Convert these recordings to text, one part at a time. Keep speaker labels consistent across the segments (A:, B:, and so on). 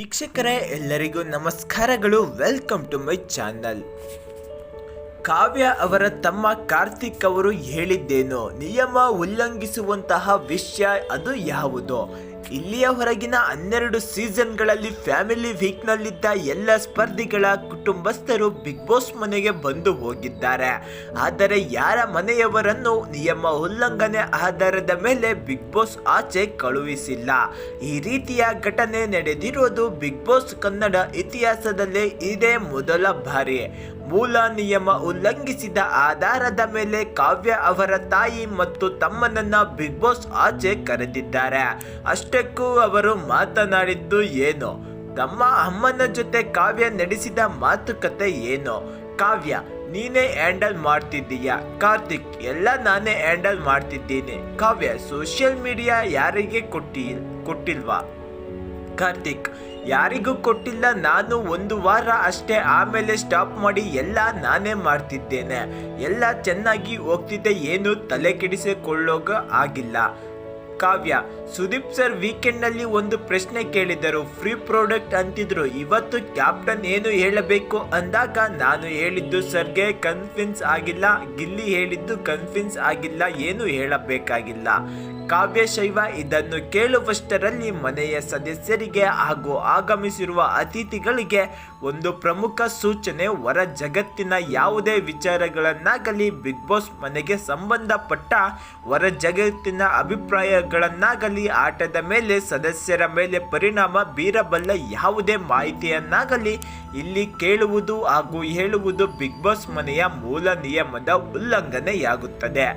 A: ವೀಕ್ಷಕರೇ, ಎಲ್ಲರಿಗೂ ನಮಸ್ಕಾರಗಳು. Welcome to my channel. Kavya ಅವರ ತಮ್ಮ ಕಾರ್ತಿಕ್ ಅವರು ಹೇಳಿದ್ದೇನು, ನಿಯಮ ಉಲ್ಲಂಘಿಸುವಂತಹ ವಿಷಯ ಅದು ಯಾವುದು? ಇಲ್ಲಿಯ ಹೊರಗಿನ 12 ಸೀಸನ್ಗಳಲ್ಲಿ ಫ್ಯಾಮಿಲಿ ವೀಕ್ನಲ್ಲಿದ್ದ ಎಲ್ಲ ಸ್ಪರ್ಧಿಗಳ ಕುಟುಂಬಸ್ಥರು ಬಿಗ್ ಬಾಸ್ ಮನೆಗೆ ಬಂದು ಹೋಗಿದ್ದಾರೆ. ಆದರೆ ಯಾರ ಮನೆಯವರನ್ನು ನಿಯಮ ಉಲ್ಲಂಘನೆ ಆಧಾರದ ಮೇಲೆ ಬಿಗ್ ಬಾಸ್ ಆಚೆ ಕಳುಹಿಸಿಲ್ಲ. ಈ ರೀತಿಯ ಘಟನೆ ನಡೆದಿರೋದು ಬಿಗ್ ಬಾಸ್ ಕನ್ನಡ ಇತಿಹಾಸದಲ್ಲೇ ಇದೇ ಮೊದಲ ಬಾರಿ. ಮೂಲ ನಿಯಮ ಉಲ್ಲಂಘಿಸಿದ ಆಧಾರದ ಮೇಲೆ ಕಾವ್ಯ ಅವರ ತಾಯಿ ಮತ್ತು ತಮ್ಮನನ್ನ ಬಿಗ್ ಬಾಸ್ ಆಚೆ ಕರೆದಿದ್ದಾರೆ. ಅಷ್ಟಕ್ಕೂ ಅವರು ಮಾತನಾಡಿದ್ದು ಏನು? ತಮ್ಮ ಅಮ್ಮನ ಜೊತೆ ಕಾವ್ಯ ನಡೆಸಿದ ಮಾತುಕತೆ ಏನು? ಕಾವ್ಯ, ನೀನೇ ಹ್ಯಾಂಡಲ್ ಮಾಡ್ತಿದ್ದೀಯಾ? ಕಾರ್ತಿಕ್, ಎಲ್ಲ ನಾನೇ ಹ್ಯಾಂಡಲ್ ಮಾಡ್ತಿದ್ದೀನಿ. ಕಾವ್ಯ, ಸೋಷಿಯಲ್ ಮೀಡಿಯಾ ಯಾರಿಗೆ ಕೊಟ್ಟಿಲ್ವಾ? ಕಾರ್ತಿಕ್, ಯಾರಿಗೂ ಕೊಟ್ಟಿಲ್ಲ. ನಾನು 1 ವಾರ ಅಷ್ಟೇ, ಆಮೇಲೆ ಸ್ಟಾಪ್ ಮಾಡಿ ಎಲ್ಲ ನಾನೇ ಮಾಡ್ತಿದ್ದೇನೆ. ಎಲ್ಲ ಚೆನ್ನಾಗಿ ಹೋಗ್ತಿದ್ದೆ, ಏನು ತಲೆ ಕೆಡಿಸಿಕೊಳ್ಳೋಗ ಆಗಿಲ್ಲ. ಕಾವ್ಯ, ಸುದೀಪ್ ಸರ್ ವೀಕೆಂಡ್ನಲ್ಲಿ ಒಂದು ಪ್ರಶ್ನೆ ಕೇಳಿದರು, ಫ್ರೀ ಪ್ರಾಡಕ್ಟ್ ಅಂತಿದ್ರು. ಇವತ್ತು ಕ್ಯಾಪ್ಟನ್ ಏನು ಹೇಳಬೇಕು ಅಂದಾಗ ನಾನು ಹೇಳಿದ್ದು ಸರ್ಗೆ ಕನ್ಫ್ಯೂಸ್ ಆಗಿಲ್ಲ, ಗಿಲ್ಲಿ ಹೇಳಿದ್ದು ಕನ್ಫ್ಯೂಸ್ ಆಗಿಲ್ಲ, ಏನು ಹೇಳಬೇಕಾಗಿಲ್ಲ. ಕಾವ್ಯ ಶೈವ ಇದನ್ನು ಕೇಳುವಷ್ಟರಲ್ಲಿ ಮನೆಯ ಸದಸ್ಯರಿಗೆ ಹಾಗೂ ಆಗಮಿಸಿರುವ ಅತಿಥಿಗಳಿಗೆ ಒಂದು ಪ್ರಮುಖ ಸೂಚನೆ. ಹೊರ ಜಗತ್ತಿನ ಯಾವುದೇ ವಿಚಾರಗಳನ್ನಾಗಲಿ, ಬಿಗ್ ಬಾಸ್ ಮನೆಗೆ ಸಂಬಂಧಪಟ್ಟ ಹೊರ ಜಗತ್ತಿನ ಅಭಿಪ್ರಾಯಗಳನ್ನಾಗಲಿ, ಆಟದ ಮೇಲೆ ಸದಸ್ಯರ ಮೇಲೆ ಪರಿಣಾಮ ಬೀರಬಲ್ಲ ಯಾವುದೇ ಮಾಹಿತಿಯನ್ನಾಗಲಿ ಇಲ್ಲಿ ಕೇಳುವುದು ಹಾಗೂ ಹೇಳುವುದು ಬಿಗ್ ಬಾಸ್ ಮನೆಯ ಮೂಲ ನಿಯಮದ ಉಲ್ಲಂಘನೆಯಾಗುತ್ತದೆ.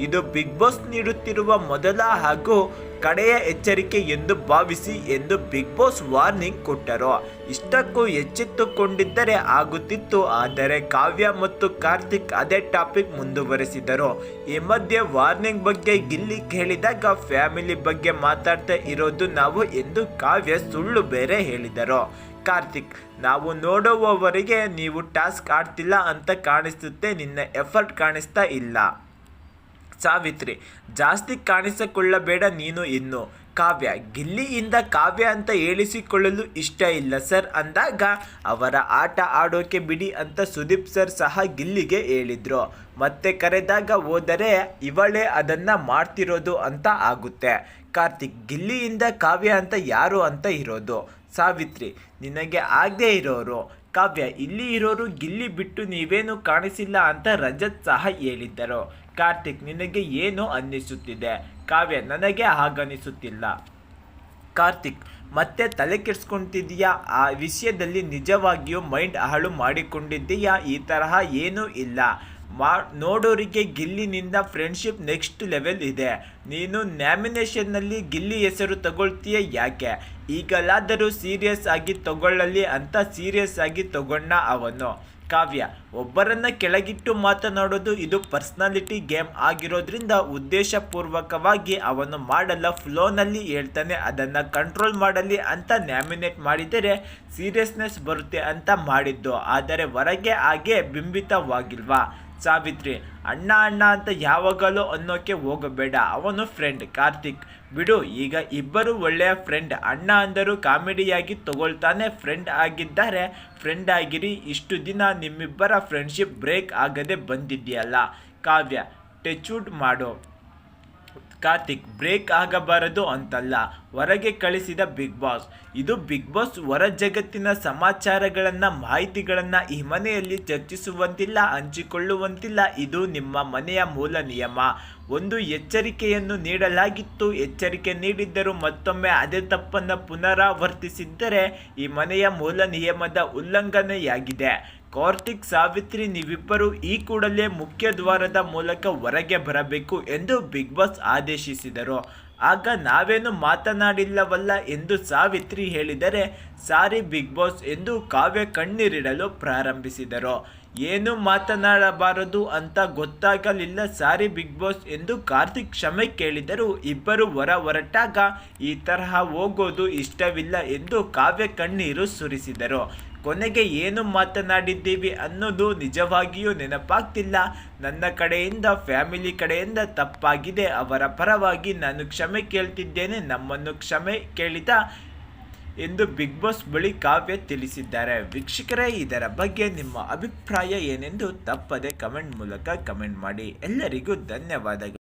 A: ಇದು ಬಿಗ್ ಬಾಸ್ ನೀಡುತ್ತಿರುವ ಮೊದಲ ಹಾಗೂ ಕಡೆಯ ಎಚ್ಚರಿಕೆ ಎಂದು ಭಾವಿಸಿ ಎಂದು ಬಿಗ್ ಬಾಸ್ ವಾರ್ನಿಂಗ್ ಕೊಟ್ಟರು. ಇಷ್ಟಕ್ಕೂ ಎಚ್ಚೆತ್ತುಕೊಂಡಿದ್ದರೆ ಆಗುತ್ತಿತ್ತು. ಆದರೆ ಕಾವ್ಯ ಮತ್ತು ಕಾರ್ತಿಕ್ ಅದೇ ಟಾಪಿಕ್ ಮುಂದುವರೆಸಿದರು. ಈ ಮಧ್ಯೆ ವಾರ್ನಿಂಗ್ ಬಗ್ಗೆ ಗಿಲ್ಲಿ ಕೇಳಿದಾಗ ಫ್ಯಾಮಿಲಿ ಬಗ್ಗೆ ಮಾತಾಡ್ತಾ ಇರೋದು ನಾವು ಎಂದು ಕಾವ್ಯ ಸುಳ್ಳು ಬೇರೆ ಹೇಳಿದರು. ಕಾರ್ತಿಕ್, ನಾವು ನೋಡುವವರಿಗೆ ನೀವು ಟಾಸ್ಕ್ ಆಡ್ತಿಲ್ಲ ಅಂತ ಕಾಣಿಸುತ್ತೆ, ನಿನ್ನ ಎಫರ್ಟ್ ಕಾಣಿಸ್ತಾ ಇಲ್ಲ. ಸಾವಿತ್ರಿ, ಜಾಸ್ತಿ ಕಾಣಿಸಿಕೊಳ್ಳಬೇಡ ನೀನು ಇನ್ನು. ಕಾವ್ಯ, ಗಿಲ್ಲಿಯಿಂದ ಕಾವ್ಯ ಅಂತ ಹೇಳಿಸಿಕೊಳ್ಳಲು ಇಷ್ಟ ಇಲ್ಲ ಸರ್ ಅಂದಾಗ ಅವರ ಆಟ ಆಡೋಕೆ ಬಿಡಿ ಅಂತ ಸುದೀಪ್ ಸರ್ ಸಹ ಗಿಲ್ಲಿಗೆ ಹೇಳಿದ್ರು. ಮತ್ತೆ ಕರೆದಾಗ ಹೋದರೆ ಇವಳೇ ಅದನ್ನು ಮಾಡ್ತಿರೋದು ಅಂತ ಆಗುತ್ತೆ. ಕಾರ್ತಿಕ್, ಗಿಲ್ಲಿಯಿಂದ ಕಾವ್ಯ ಅಂತ ಯಾರು ಅಂತ ಇರೋದು? ಸಾವಿತ್ರಿ, ನಿನಗೆ ಆಗದೆ ಇರೋರು. ಕಾವ್ಯ, ಇಲ್ಲಿ ಇರೋರು ಗಿಲ್ಲಿ ಬಿಟ್ಟು ನೀವೇನು ಕಾಣಿಸಿಲ್ಲ ಅಂತ ರಜತ್ ಸಹ ಹೇಳಿದ್ದರು. ಕಾರ್ತಿಕ್, ನಿನಗೆ ಏನು ಅನ್ನಿಸುತ್ತಿದೆ? ಕಾವ್ಯ, ನನಗೆ ಹಾಗನ್ನಿಸುತ್ತಿಲ್ಲ. ಕಾರ್ತಿಕ್, ಮತ್ತೆ ತಲೆ ಕೆಡಿಸ್ಕೊತಿದ್ದೀಯಾ? ಆ ವಿಷಯದಲ್ಲಿ ನಿಜವಾಗಿಯೂ ಮೈಂಡ್ ಹಾಳು ಮಾಡಿಕೊಂಡಿದ್ದೀಯಾ? ಈ ತರಹ ಏನೂ ಇಲ್ಲ. ನೋಡೋರಿಗೆ ಗಿಲ್ಲಿನಿಂದ ಫ್ರೆಂಡ್ಶಿಪ್ ನೆಕ್ಸ್ಟ್ ಲೆವೆಲ್ ಇದೆ. ನೀನು ನ್ಯಾಮಿನೇಷನ್ನಲ್ಲಿ ಗಿಲ್ಲಿ ಹೆಸರು ತಗೊಳ್ತೀಯ ಯಾಕೆ? ಈಗಲಾದರೂ ಸೀರಿಯಸ್ ಆಗಿ ತಗೊಳ್ಳಲಿ ಅಂತ ಸೀರಿಯಸ್ ಆಗಿ ತಗೊಂಡ ಅವನು. ಕಾವ್ಯ, ಒಬ್ಬರನ್ನ ಕೆಳಗಿಟ್ಟು ಮಾತನಾಡೋದು ಇದು ಪರ್ಸ್ನಾಲಿಟಿ ಗೇಮ್ ಆಗಿರೋದ್ರಿಂದ ಉದ್ದೇಶಪೂರ್ವಕವಾಗಿ ಅವನು ಮಾಡಲ್ಲ, ಫ್ಲೋನಲ್ಲಿ ಹೇಳ್ತಾನೆ, ಅದನ್ನು ಕಂಟ್ರೋಲ್ ಮಾಡಲಿ ಅಂತ ನ್ಯಾಮಿನೇಟ್ ಮಾಡಿದರೆ ಸೀರಿಯಸ್ನೆಸ್ ಬರುತ್ತೆ ಅಂತ ಮಾಡಿದ್ದು. ಆದರೆ ಹೊರಗೆ ಹಾಗೆ ಬಿಂಬಿತವಾಗಿಲ್ವಾ? ಸಾವಿತ್ರಿ, ಅಣ್ಣ ಅಣ್ಣ ಅಂತ ಯಾವಾಗಲೂ ಅನ್ನೋಕೆ ಹೋಗಬೇಡ, ಅವನು ಫ್ರೆಂಡ್. ಕಾರ್ತಿಕ್, ಬಿಡು, ಈಗ ಇಬ್ಬರು ಒಳ್ಳೆಯ ಫ್ರೆಂಡ್. ಅಣ್ಣ ಅಂದರೂ ಕಾಮಿಡಿಯಾಗಿ ತಗೊಳ್ತಾನೆ, ಫ್ರೆಂಡ್ ಆಗಿದ್ದಾರೆ, ಫ್ರೆಂಡ್ ಆಗಿರಿ. ಇಷ್ಟು ದಿನ ನಿಮ್ಮಿಬ್ಬರ ಫ್ರೆಂಡ್ಶಿಪ್ ಬ್ರೇಕ್ ಆಗದೆ ಬಂದಿದೆಯಲ್ಲ. ಕಾವ್ಯ, ಟಚ್ವುಡ್ ಮಾಡು. ಕಾರ್ತಿಕ್, ಬ್ರೇಕ್ ಆಗಬಾರದು ಅಂತಲ್ಲ, ಹೊರಗೆ ಕಳಿಸಿದ ಬಿಗ್ ಬಾಸ್. ಇದು ಬಿಗ್ ಬಾಸ್ ಹೊರ ಜಗತ್ತಿನ ಸಮಾಚಾರಗಳನ್ನು, ಮಾಹಿತಿಗಳನ್ನು ಈ ಮನೆಯಲ್ಲಿ ಚರ್ಚಿಸುವಂತಿಲ್ಲ, ಹಂಚಿಕೊಳ್ಳುವಂತಿಲ್ಲ. ಇದು ನಿಮ್ಮ ಮನೆಯ ಮೂಲ ನಿಯಮ. ಒಂದು ಎಚ್ಚರಿಕೆಯನ್ನು ನೀಡಲಾಗಿತ್ತು. ಎಚ್ಚರಿಕೆ ನೀಡಿದ್ದರೂ ಮತ್ತೊಮ್ಮೆ ಅದೇ ತಪ್ಪನ್ನು ಪುನರಾವರ್ತಿಸಿದ್ದರೆ ಈ ಮನೆಯ ಮೂಲ ನಿಯಮದ ಉಲ್ಲಂಘನೆಯಾಗಿದೆ. ಕಾರ್ತಿಕ್, ಸಾವಿತ್ರಿ, ನೀವಿಬ್ಬರು ಈ ಕೂಡಲೇ ಮುಖ್ಯ ದ್ವಾರದ ಮೂಲಕ ಹೊರಗೆ ಬರಬೇಕು ಎಂದು ಬಿಗ್ ಬಾಸ್ ಆದೇಶಿಸಿದರು. ಆಗ ನಾವೇನು ಮಾತನಾಡಿಲ್ಲವಲ್ಲ ಎಂದು ಸಾವಿತ್ರಿ ಹೇಳಿದರೆ, ಸಾರಿ ಬಿಗ್ ಬಾಸ್ ಎಂದು ಕಾವ್ಯ ಕಣ್ಣೀರಿಡಲು ಪ್ರಾರಂಭಿಸಿದರು. ಏನು ಮಾತನಾಡಬಾರದು ಅಂತ ಗೊತ್ತಾಗಲಿಲ್ಲ, ಸಾರಿ ಬಿಗ್ ಬಾಸ್ ಎಂದು ಕಾರ್ತಿಕ್ ಕ್ಷಮೆ ಕೇಳಿದರು. ಇಬ್ಬರು ಹೊರಟಾಗ ಈ ತರಹ ಹೋಗೋದು ಇಷ್ಟವಿಲ್ಲ ಎಂದು ಕಾವ್ಯ ಕಣ್ಣೀರು ಸುರಿಸಿದರು. ಕೊನೆಗೆ ಏನು ಮಾತನಾಡಿದ್ದೀವಿ ಅನ್ನೋದು ನಿಜವಾಗಿಯೂ ನೆನಪಾಗ್ತಿಲ್ಲ. ನನ್ನ ಕಡೆಯಿಂದ, ಫ್ಯಾಮಿಲಿ ಕಡೆಯಿಂದ ತಪ್ಪಾಗಿದೆ. ಅವರ ಪರವಾಗಿ ನಾನು ಕ್ಷಮೆ ಕೇಳ್ತಿದ್ದೇನೆ. ನಮ್ಮನ್ನು ಕ್ಷಮೆ ಕೇಳಿದ ಎಂದು ಬಿಗ್ ಬಾಸ್ ಬಳಿ ಕಾವ್ಯ ತಿಳಿಸಿದ್ದಾರೆ. ವೀಕ್ಷಕರೇ, ಇದರ ಬಗ್ಗೆ ನಿಮ್ಮ ಅಭಿಪ್ರಾಯ ಏನೆಂದು ತಪ್ಪದೆ ಕಮೆಂಟ್ ಮೂಲಕ ಕಮೆಂಟ್ ಮಾಡಿ. ಎಲ್ಲರಿಗೂ ಧನ್ಯವಾದಗಳು.